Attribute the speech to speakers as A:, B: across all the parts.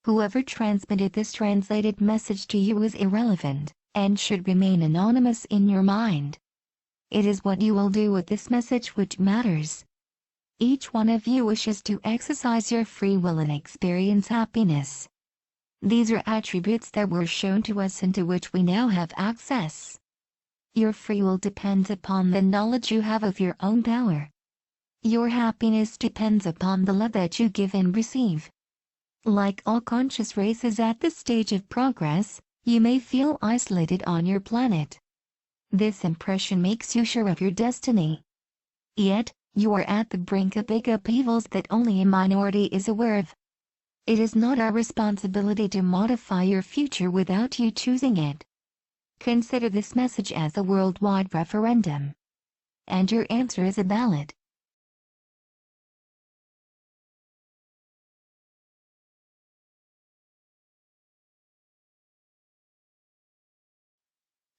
A: Whoever transmitted this translated message to you is irrelevant, and should remain anonymous in your mind. It is what you will do with this message which matters. Each one of you wishes to exercise your free will and experience happiness. These are attributes that were shown to us and to which we now have access. Your free will depends upon the knowledge you have of your own power. Your happiness depends upon the love that you give and receive. Like all conscious races at this stage of progress, you may feel isolated on your planet. This impression makes you sure of your destiny. Yet, you are at the brink of big upheavals that only a minority is aware of. It is not our responsibility to modify your future without you choosing it. Consider this message as a worldwide referendum. And your answer is a ballot.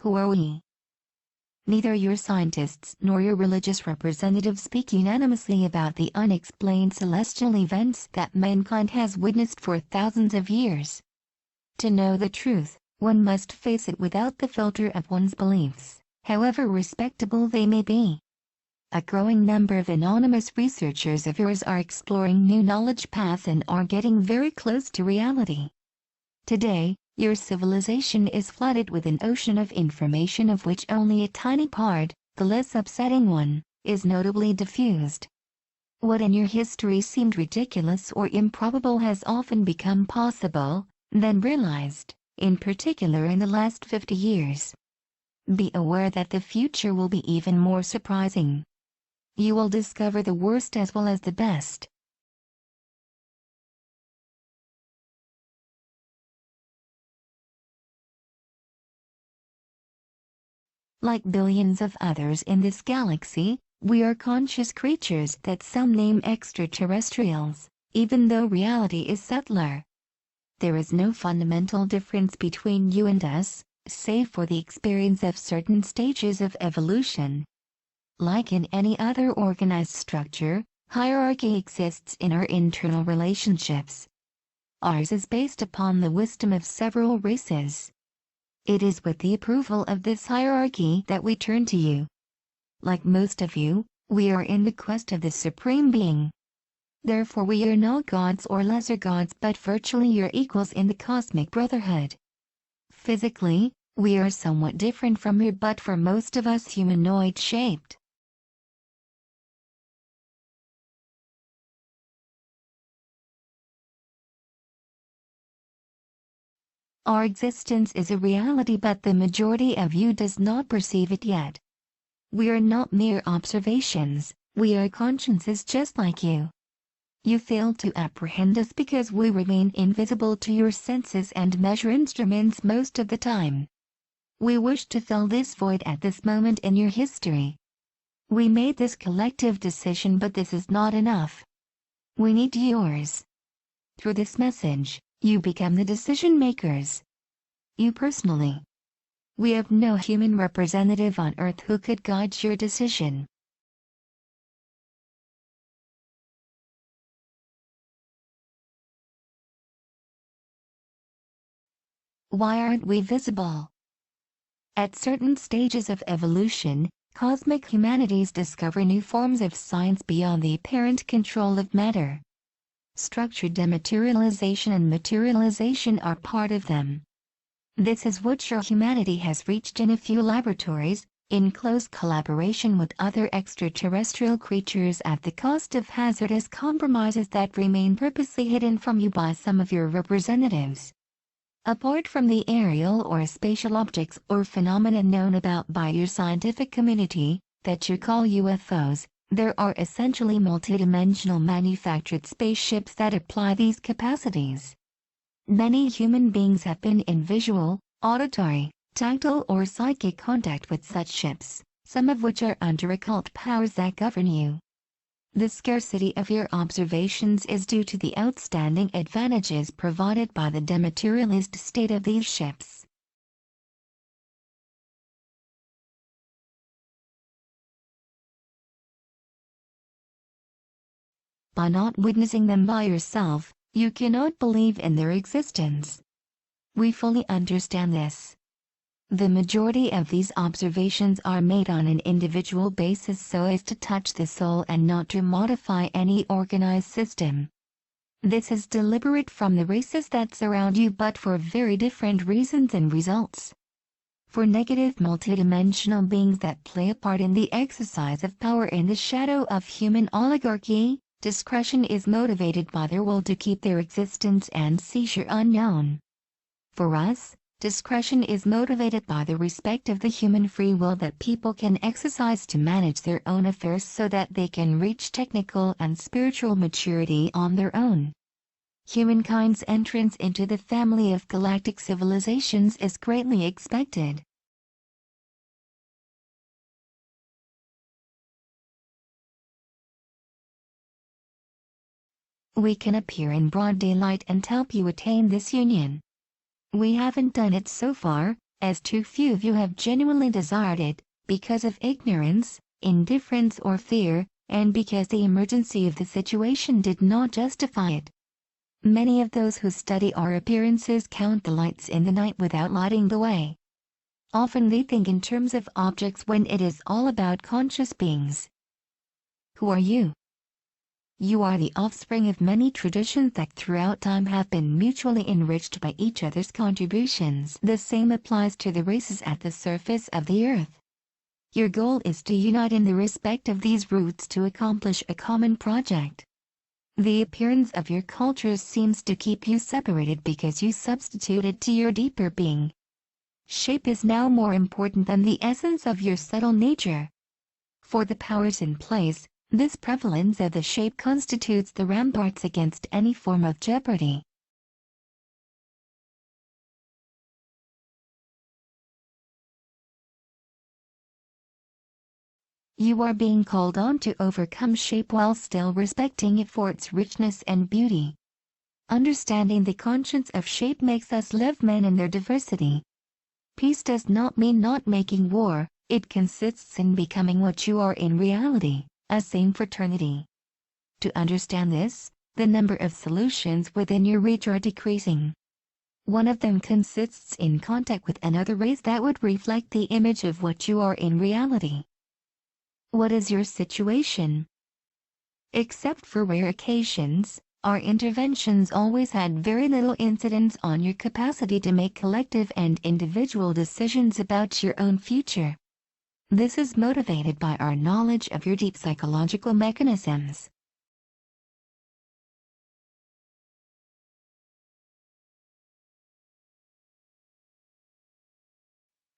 A: Who are we? Neither your scientists nor your religious representatives speak unanimously about the unexplained celestial events that mankind has witnessed for thousands of years. To know the truth, one must face it without the filter of one's beliefs, however respectable they may be. A growing number of anonymous researchers of yours are exploring new knowledge paths and are getting very close to reality. Today, your civilization is flooded with an ocean of information of which only a tiny part, the less upsetting one, is notably diffused. What in your history seemed ridiculous or improbable has often become possible, then realized, in particular in the last 50 years. Be aware that the future will be even more surprising. You will discover the worst as well as the best. Like billions of others in this galaxy, we are conscious creatures that some name extraterrestrials, even though reality is subtler. There is no fundamental difference between you and us, save for the experience of certain stages of evolution. Like in any other organized structure, hierarchy exists in our internal relationships. Ours is based upon the wisdom of several races. It is with the approval of this hierarchy that we turn to you. Like most of you, we are in the quest of the Supreme Being. Therefore we are not gods or lesser gods but virtually your equals in the cosmic brotherhood. Physically, we are somewhat different from you but for most of us humanoid-shaped. Our existence is a reality but the majority of you does not perceive it yet. We are not mere observations, we are consciences just like you. You fail to apprehend us because we remain invisible to your senses and measure instruments most of the time. We wish to fill this void at this moment in your history. We made this collective decision but this is not enough. We need yours. Through this message, you become the decision makers. You personally. We have no human representative on Earth who could guide your decision. Why aren't we visible? At certain stages of evolution, cosmic humanities discover new forms of science beyond the apparent control of matter. Structured dematerialization and materialization are part of them. This is what your humanity has reached in a few laboratories, in close collaboration with other extraterrestrial creatures at the cost of hazardous compromises that remain purposely hidden from you by some of your representatives. Apart from the aerial or spatial objects or phenomena known about by your scientific community, that you call UFOs, there are essentially multidimensional manufactured spaceships that apply these capacities. Many human beings have been in visual, auditory, tactile or psychic contact with such ships, some of which are under occult powers that govern you. The scarcity of your observations is due to the outstanding advantages provided by the dematerialized state of these ships. By not witnessing them by yourself, You cannot believe in their existence. We fully understand this. The majority of these observations are made on an individual basis so as to touch the soul and not to modify any organized system. This is deliberate from the races that surround you, but for very different reasons and results. For negative multidimensional beings that play a part in the exercise of power in the shadow of human oligarchy, discretion is motivated by their will to keep their existence and seizure unknown. For us, discretion is motivated by the respect of the human free will that people can exercise to manage their own affairs so that they can reach technical and spiritual maturity on their own. Humankind's entrance into the family of galactic civilizations is greatly expected. We can appear in broad daylight and help you attain this union. We haven't done it so far, as too few of you have genuinely desired it, because of ignorance, indifference or fear, and because the emergency of the situation did not justify it. Many of those who study our appearances count the lights in the night without lighting the way. Often they think in terms of objects when it is all about conscious beings. Who are you? You are the offspring of many traditions that throughout time have been mutually enriched by each other's contributions. The same applies to the races at the surface of the earth. Your goal is to unite in the respect of these roots to accomplish a common project. The appearance of your cultures seems to keep you separated because you substituted to your deeper being. Shape is now more important than the essence of your subtle nature. For the powers in place, this prevalence of the shape constitutes the ramparts against any form of jeopardy. You are being called on to overcome shape while still respecting it for its richness and beauty. Understanding the conscience of shape makes us love men in their diversity. Peace does not mean not making war, it consists in becoming what you are in reality, a same fraternity. To understand this, the number of solutions within your reach are decreasing. One of them consists in contact with another race that would reflect the image of what you are in reality. What is your situation? Except for rare occasions, our interventions always had very little incidence on your capacity to make collective and individual decisions about your own future. This is motivated by our knowledge of your deep psychological mechanisms.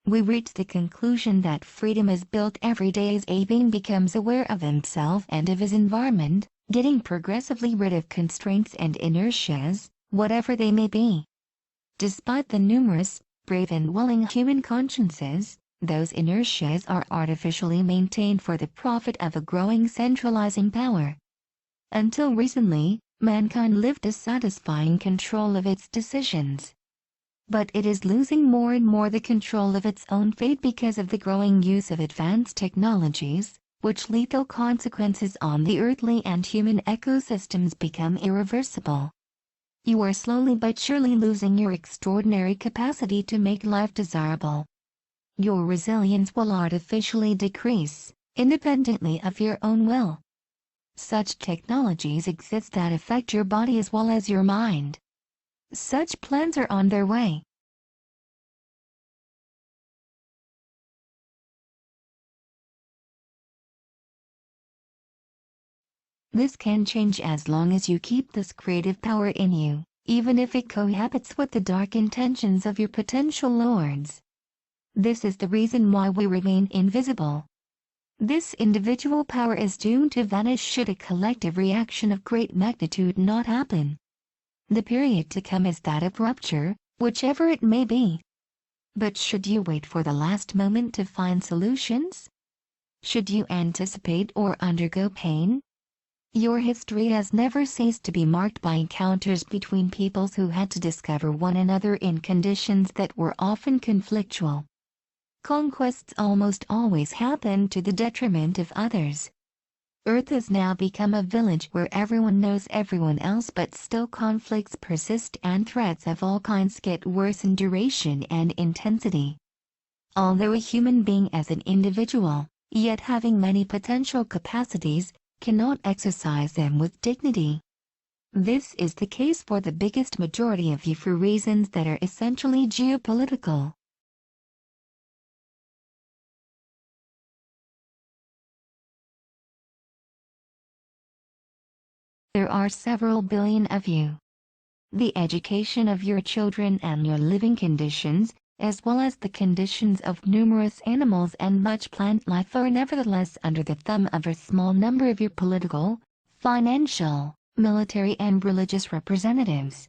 A: We reach the conclusion that freedom is built every day as a being becomes aware of himself and of his environment, getting progressively rid of constraints and inertias, whatever they may be. Despite the numerous, brave and willing human consciences, those inertias are artificially maintained for the profit of a growing centralizing power. Until recently, mankind lived dissatisfying control of its decisions. But it is losing more and more the control of its own fate because of the growing use of advanced technologies, which lethal consequences on the earthly and human ecosystems become irreversible. You are slowly but surely losing your extraordinary capacity to make life desirable. Your resilience will artificially decrease, independently of your own will. Such technologies exist that affect your body as well as your mind. Such plans are on their way. This can change as long as you keep this creative power in you, even if it cohabits with the dark intentions of your potential lords. This is the reason why we remain invisible. This individual power is doomed to vanish should a collective reaction of great magnitude not happen. The period to come is that of rupture, whichever it may be. But should you wait for the last moment to find solutions? Should you anticipate or undergo pain? Your history has never ceased to be marked by encounters between peoples who had to discover one another in conditions that were often conflictual. Conquests almost always happen to the detriment of others. Earth has now become a village where everyone knows everyone else, but still conflicts persist and threats of all kinds get worse in duration and intensity. Although a human being as an individual, yet having many potential capacities, cannot exercise them with dignity. This is the case for the biggest majority of you for reasons that are essentially geopolitical. There are several billion of you. The education of your children and your living conditions, as well as the conditions of numerous animals and much plant life, are nevertheless under the thumb of a small number of your political, financial, military and religious representatives.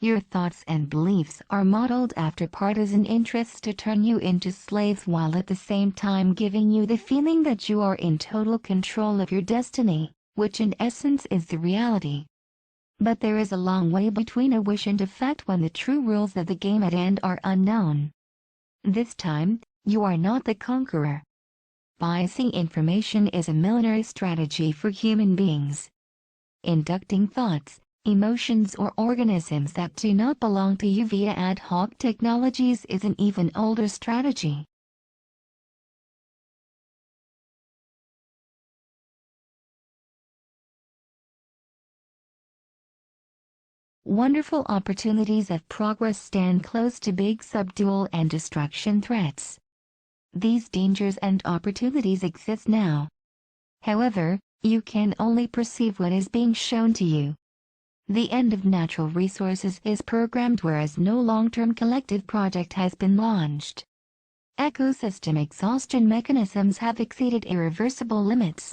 A: Your thoughts and beliefs are modeled after partisan interests to turn you into slaves, while at the same time giving you the feeling that you are in total control of your destiny, which in essence is the reality. But there is a long way between a wish and effect when the true rules of the game at hand are unknown. This time, you are not the conqueror. Biasing information is a military strategy for human beings. Inducting thoughts, emotions or organisms that do not belong to you via ad hoc technologies is an even older strategy. Wonderful opportunities of progress stand close to big subdual and destruction threats. These dangers and opportunities exist now. However, you can only perceive what is being shown to you. The end of natural resources is programmed, whereas no long-term collective project has been launched. Ecosystem exhaustion mechanisms have exceeded irreversible limits.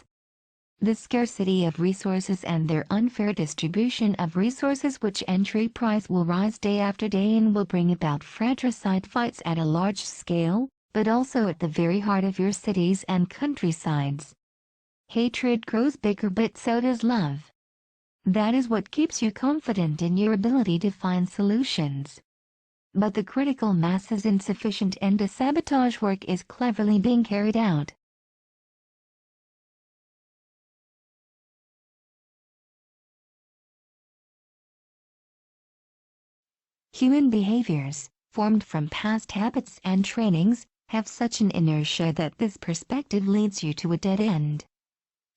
A: The scarcity of resources and their unfair distribution of resources, which entry price will rise day after day and will bring about fratricide fights at a large scale, but also at the very heart of your cities and countrysides. Hatred grows bigger, but so does love. That is what keeps you confident in your ability to find solutions. But the critical mass is insufficient and a sabotage work is cleverly being carried out. Human behaviors, formed from past habits and trainings, have such an inertia that this perspective leads you to a dead end.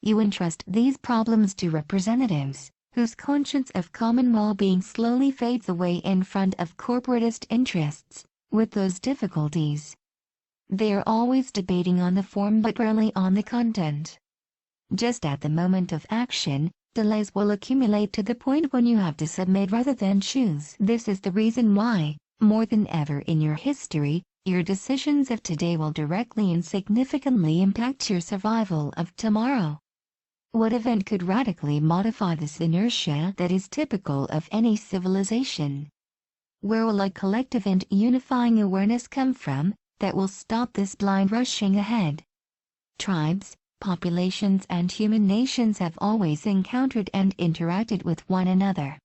A: You entrust these problems to representatives, whose conscience of common well-being slowly fades away in front of corporatist interests, with those difficulties. They are always debating on the form but rarely on the content. Just at the moment of action, delays will accumulate to the point when you have to submit rather than choose. This is the reason why, more than ever in your history, your decisions of today will directly and significantly impact your survival of tomorrow. What event could radically modify this inertia that is typical of any civilization? Where will a collective and unifying awareness come from that will stop this blind rushing ahead? Tribes, populations and human nations have always encountered and interacted with one another.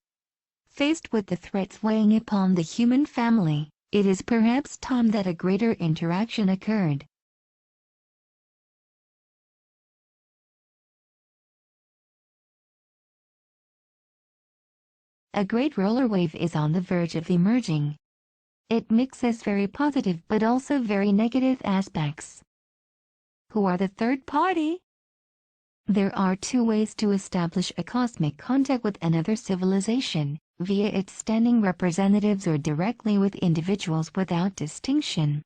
A: Faced with the threats weighing upon the human family, it is perhaps time that a greater interaction occurred. A great roller wave is on the verge of emerging. It mixes very positive but also very negative aspects. Who are the third party? There are two ways to establish a cosmic contact with another civilization, via its standing representatives or directly with individuals without distinction.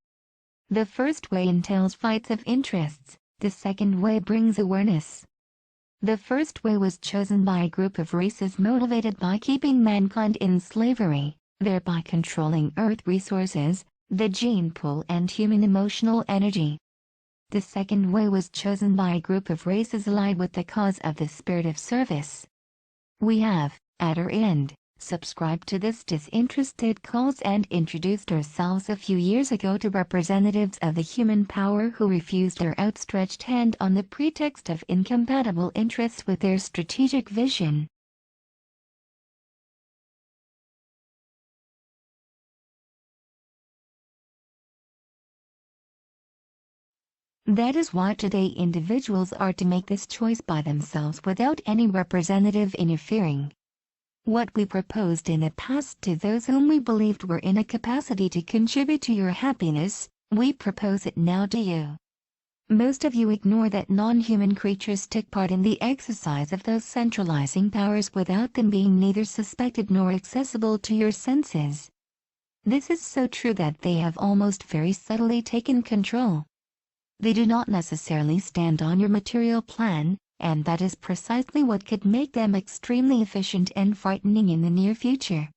A: The first way entails fights of interests, the second way brings awareness. The first way was chosen by a group of races motivated by keeping mankind in slavery, thereby controlling Earth resources, the gene pool and human emotional energy. The second way was chosen by a group of races allied with the cause of the spirit of service. We have, at our end, subscribed to this disinterested cause and introduced ourselves a few years ago to representatives of the human power who refused our outstretched hand on the pretext of incompatible interests with their strategic vision. That is why today individuals are to make this choice by themselves without any representative interfering. What we proposed in the past to those whom we believed were in a capacity to contribute to your happiness, we propose it now to you. Most of you ignore that non-human creatures took part in the exercise of those centralizing powers without them being neither suspected nor accessible to your senses. This is so true that they have almost very subtly taken control. They do not necessarily stand on your material plan, and that is precisely what could make them extremely efficient and frightening in the near future.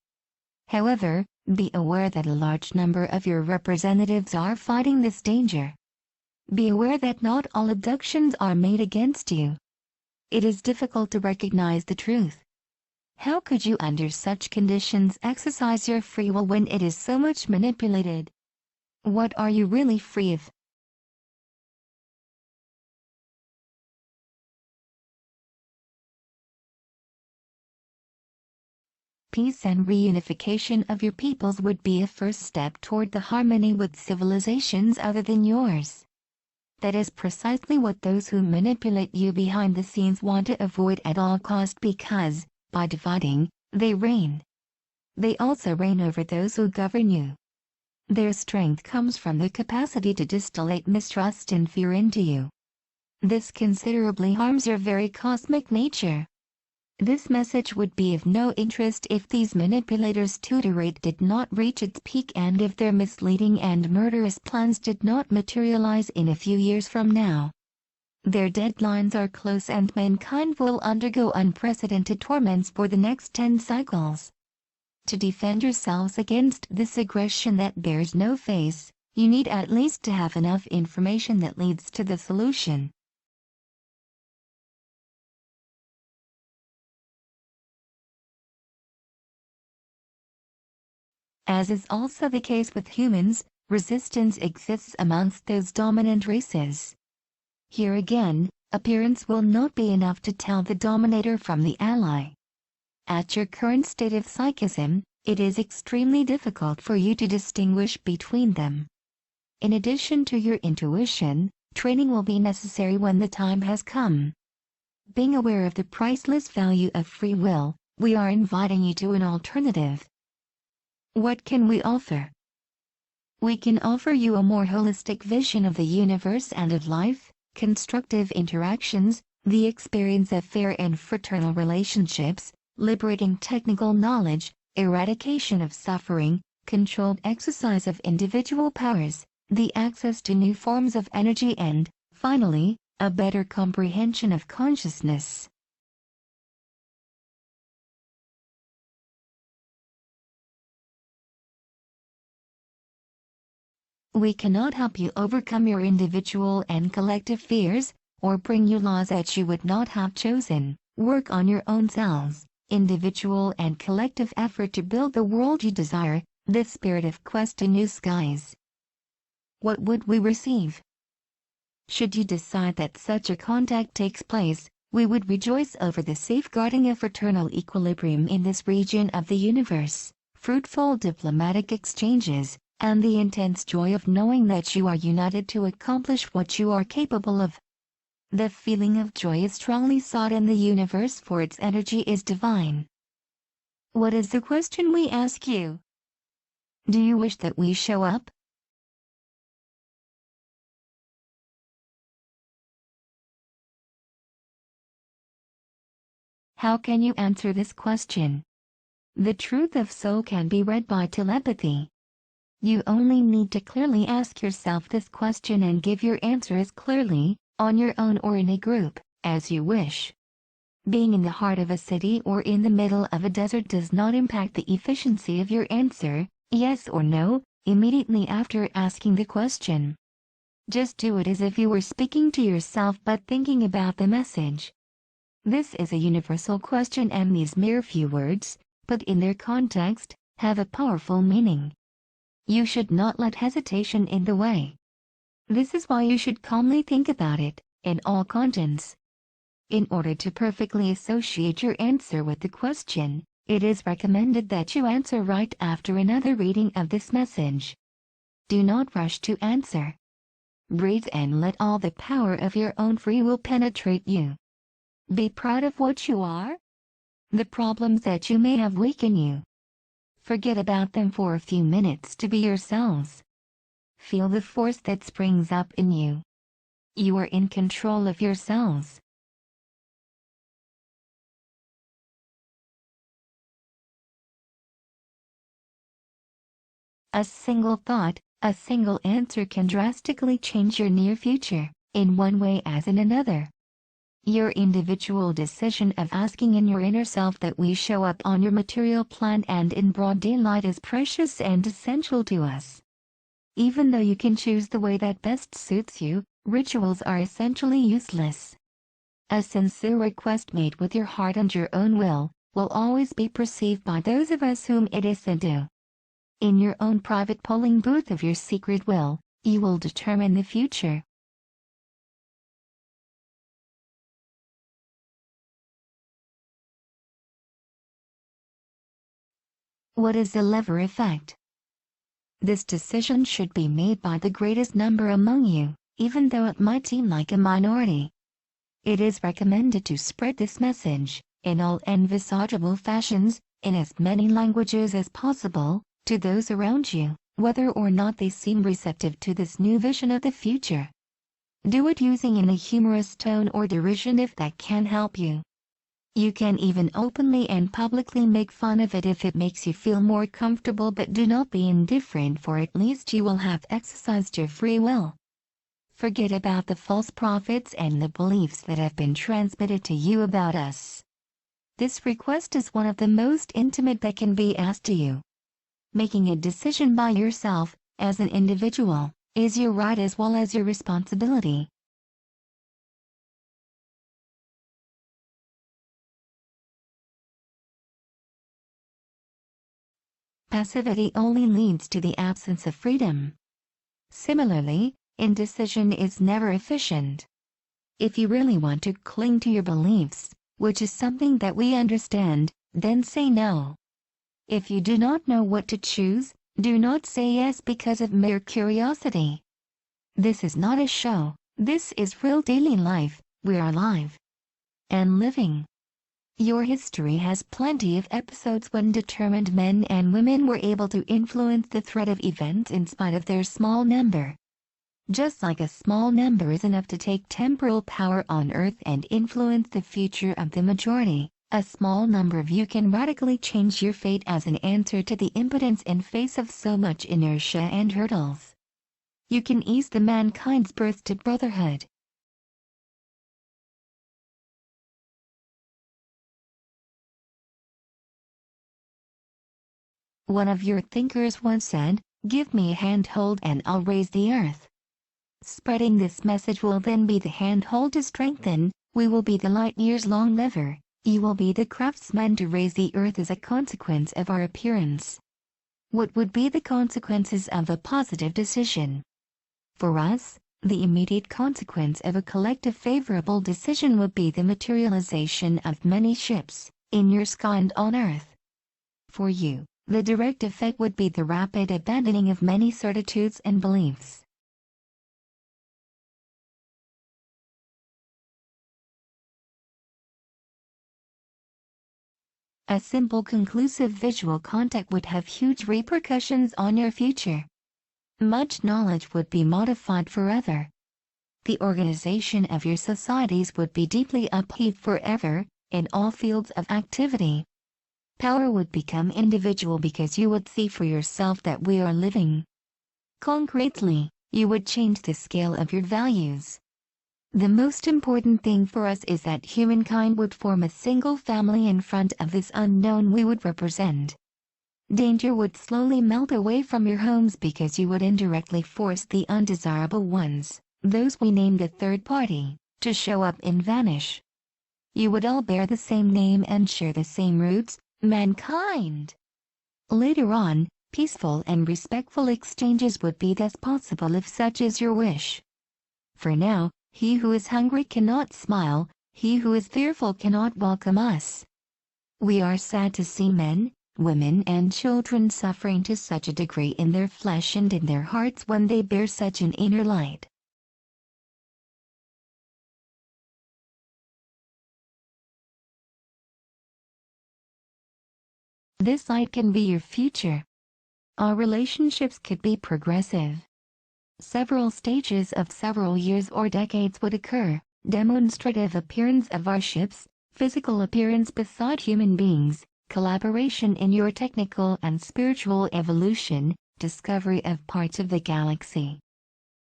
A: However, be aware that a large number of your representatives are fighting this danger. Be aware that not all abductions are made against you. It is difficult to recognize the truth. How could you under such conditions exercise your free will when it is so much manipulated? What are you really free of? Peace and reunification of your peoples would be a first step toward the harmony with civilizations other than yours. That is precisely what those who manipulate you behind the scenes want to avoid at all cost because, by dividing, they reign. They also reign over those who govern you. Their strength comes from the capacity to distillate mistrust and fear into you. This considerably harms your very cosmic nature. This message would be of no interest if these manipulators' tutorate did not reach its peak and if their misleading and murderous plans did not materialize in a few years from now. Their deadlines are close and mankind will undergo unprecedented torments for the next 10 cycles. To defend yourselves against this aggression that bears no face, you need at least to have enough information that leads to the solution. As is also the case with humans, resistance exists amongst those dominant races. Here again, appearance will not be enough to tell the dominator from the ally. At your current state of psychism, it is extremely difficult for you to distinguish between them. In addition to your intuition, training will be necessary when the time has come. Being aware of the priceless value of free will, we are inviting you to an alternative. What can we offer? We can offer you a more holistic vision of the universe and of life, constructive interactions, the experience of fair and fraternal relationships, liberating technical knowledge, eradication of suffering, controlled exercise of individual powers, the access to new forms of energy and, finally, a better comprehension of consciousness. We cannot help you overcome your individual and collective fears, or bring you laws that you would not have chosen. Work on your own selves, individual and collective effort to build the world you desire, this spirit of quest to new skies. What would we receive? Should you decide that such a contact takes place, we would rejoice over the safeguarding of fraternal equilibrium in this region of the universe, fruitful diplomatic exchanges, and the intense joy of knowing that you are united to accomplish what you are capable of. The feeling of joy is strongly sought in the universe for its energy is divine. What is the question we ask you? Do you wish that we show up? How can you answer this question? The truth of soul can be read by telepathy. You only need to clearly ask yourself this question and give your answer as clearly, on your own or in a group, as you wish. Being in the heart of a city or in the middle of a desert does not impact the efficiency of your answer, yes or no, immediately after asking the question. Just do it as if you were speaking to yourself but thinking about the message. This is a universal question and these mere few words, put in their context, have a powerful meaning. You should not let hesitation in the way. This is why you should calmly think about it, in all contents. In order to perfectly associate your answer with the question, it is recommended that you answer right after another reading of this message. Do not rush to answer. Breathe and let all the power of your own free will penetrate you. Be proud of what you are. The problems that you may have weaken you. Forget about them for a few minutes to be yourselves. Feel the force that springs up in you. You are in control of yourselves. A single thought, a single answer can drastically change your near future, in one way as in another. Your individual decision of asking in your inner self that we show up on your material plan and in broad daylight is precious and essential to us. Even though you can choose the way that best suits you, rituals are essentially useless. A sincere request made with your heart and your own will always be perceived by those of us whom it is sent to. In your own private polling booth of your secret will, you will determine the future. What is the lever effect? This decision should be made by the greatest number among you, even though it might seem like a minority. It is recommended to spread this message, in all envisageable fashions, in as many languages as possible, to those around you, whether or not they seem receptive to this new vision of the future. Do it using in a humorous tone or derision if that can help you. You can even openly and publicly make fun of it if it makes you feel more comfortable, but do not be indifferent, for at least you will have exercised your free will. Forget about the false prophets and the beliefs that have been transmitted to you about us. This request is one of the most intimate that can be asked to you. Making a decision by yourself, as an individual, is your right as well as your responsibility. Passivity only leads to the absence of freedom. Similarly, indecision is never efficient. If you really want to cling to your beliefs, which is something that we understand, then say no. If you do not know what to choose, do not say yes because of mere curiosity. This is not a show, this is real daily life. We are alive and living. Your history has plenty of episodes when determined men and women were able to influence the thread of events in spite of their small number. Just like a small number is enough to take temporal power on earth and influence the future of the majority, a small number of you can radically change your fate as an answer to the impotence in face of so much inertia and hurdles. You can ease the mankind's birth to brotherhood. One of your thinkers once said, "Give me a handhold and I'll raise the earth." Spreading this message will then be the handhold to strengthen, we will be the light years long lever, you will be the craftsman to raise the earth as a consequence of our appearance. What would be the consequences of a positive decision? For us, the immediate consequence of a collective favorable decision would be the materialization of many ships, in your sky and on earth. For you, the direct effect would be the rapid abandoning of many certitudes and beliefs. A simple conclusive visual contact would have huge repercussions on your future. Much knowledge would be modified forever. The organization of your societies would be deeply upheaved forever, in all fields of activity. Power would become individual because you would see for yourself that we are living. Concretely, you would change the scale of your values. The most important thing for us is that humankind would form a single family in front of this unknown we would represent. Danger would slowly melt away from your homes because you would indirectly force the undesirable ones, those we named a third party, to show up and vanish. You would all bear the same name and share the same roots, mankind. Later on, peaceful and respectful exchanges would be thus possible if such is your wish. For now, he who is hungry cannot smile, he who is fearful cannot welcome us. We are sad to see men, women and children suffering to such a degree in their flesh and in their hearts when they bear such an inner light. This light can be your future. Our relationships could be progressive. Several stages of several years or decades would occur: demonstrative appearance of our ships, physical appearance beside human beings, collaboration in your technical and spiritual evolution, discovery of parts of the galaxy.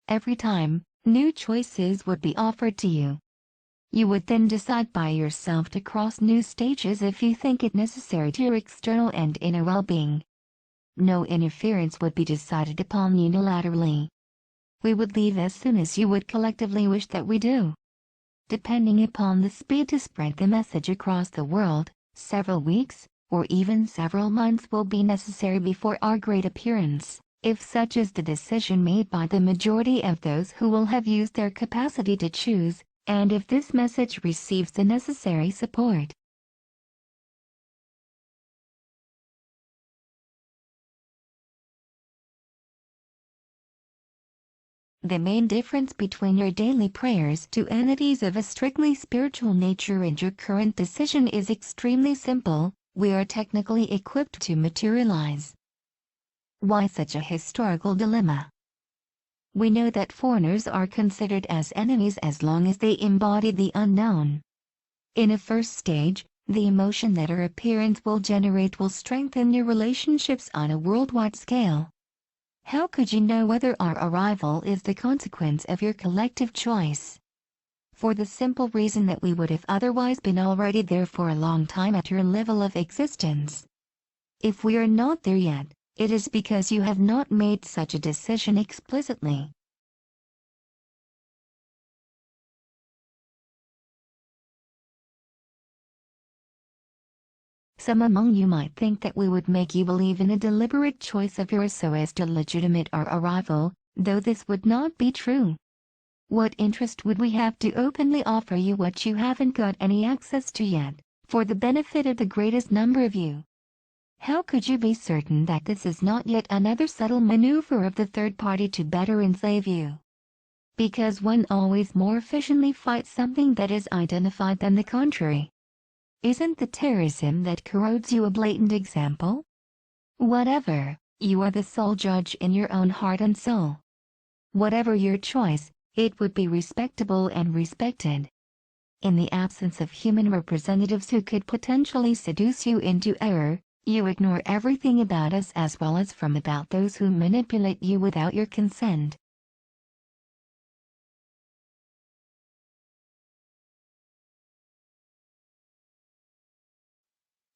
A: Every time, new choices would be offered to you. You would then decide by yourself to cross new stages if you think it necessary to your external and inner well-being. No interference would be decided upon unilaterally. We would leave as soon as you would collectively wish that we do. Depending upon the speed to spread the message across the world, several weeks, or even several months will be necessary before our great appearance, if such is the decision made by the majority of those who will have used their capacity to choose, and if this message receives the necessary support. The main difference between your daily prayers to entities of a strictly spiritual nature and your current decision is extremely simple: we are technically equipped to materialize. Why such a historical dilemma? We know that foreigners are considered as enemies as long as they embody the unknown. In a first stage, the emotion that our appearance will generate will strengthen your relationships on a worldwide scale. How could you know whether our arrival is the consequence of your collective choice? For the simple reason that we would have otherwise been already there for a long time at your level of existence. If we are not there yet, it is because you have not made such a decision explicitly. Some among you might think that we would make you believe in a deliberate choice of yours so as to legitimate our arrival, though this would not be true. What interest would we have to openly offer you what you haven't got any access to yet, for the benefit of the greatest number of you? How could you be certain that this is not yet another subtle maneuver of the third party to better enslave you? Because one always more efficiently fights something that is identified than the contrary. Isn't the terrorism that corrodes you a blatant example? Whatever, you are the sole judge in your own heart and soul. Whatever your choice, it would be respectable and respected. In the absence of human representatives who could potentially seduce you into error, you ignore everything about us as well as from about those who manipulate you without your consent.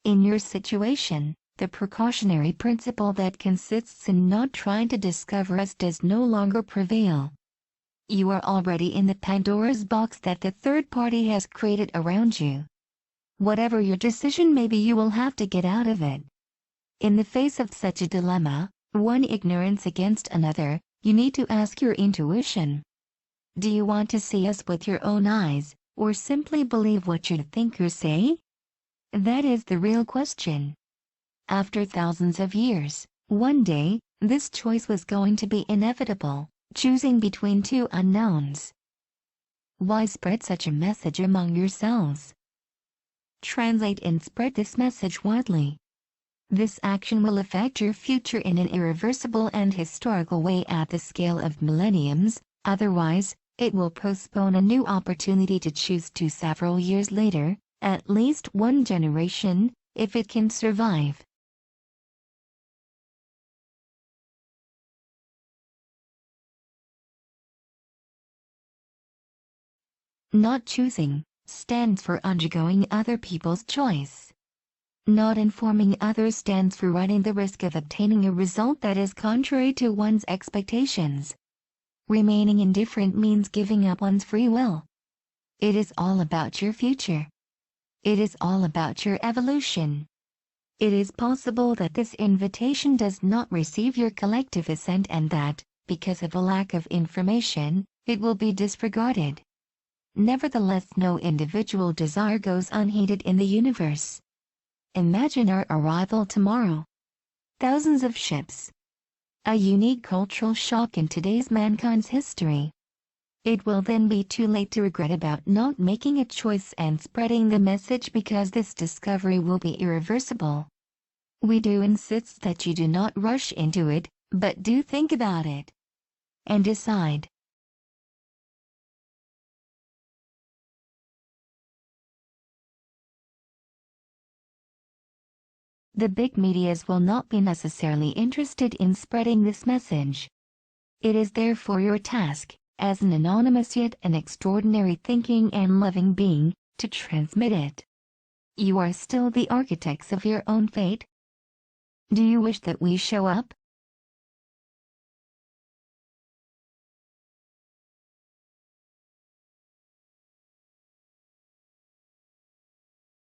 A: In your situation, the precautionary principle that consists in not trying to discover us does no longer prevail. You are already in the Pandora's box that the third party has created around you. Whatever your decision may be, you will have to get out of it. In the face of such a dilemma, one ignorance against another, you need to ask your intuition. Do you want to see us with your own eyes, or simply believe what your thinkers say? That is the real question. After thousands of years, one day, this choice was going to be inevitable, choosing between two unknowns. Why spread such a message among yourselves? Translate and spread this message widely. This action will affect your future in an irreversible and historical way at the scale of millenniums, otherwise, it will postpone a new opportunity to choose to several years later, at least one generation, if it can survive. Not choosing stands for undergoing other people's choice. Not informing others stands for running the risk of obtaining a result that is contrary to one's expectations. Remaining indifferent means giving up one's free will. It is all about your future. It is all about your evolution. It is possible that this invitation does not receive your collective assent and that, because of a lack of information, it will be disregarded. Nevertheless, no individual desire goes unheeded in the universe. Imagine our arrival tomorrow. Thousands of ships. A unique cultural shock in today's mankind's history. It will then be too late to regret about not making a choice and spreading the message because this discovery will be irreversible. We do insist that you do not rush into it, but do think about it and decide. The big medias will not be necessarily interested in spreading this message. It is therefore your task, as an anonymous yet an extraordinary thinking and loving being, to transmit it. You are still the architects of your own fate. Do you wish that we show up?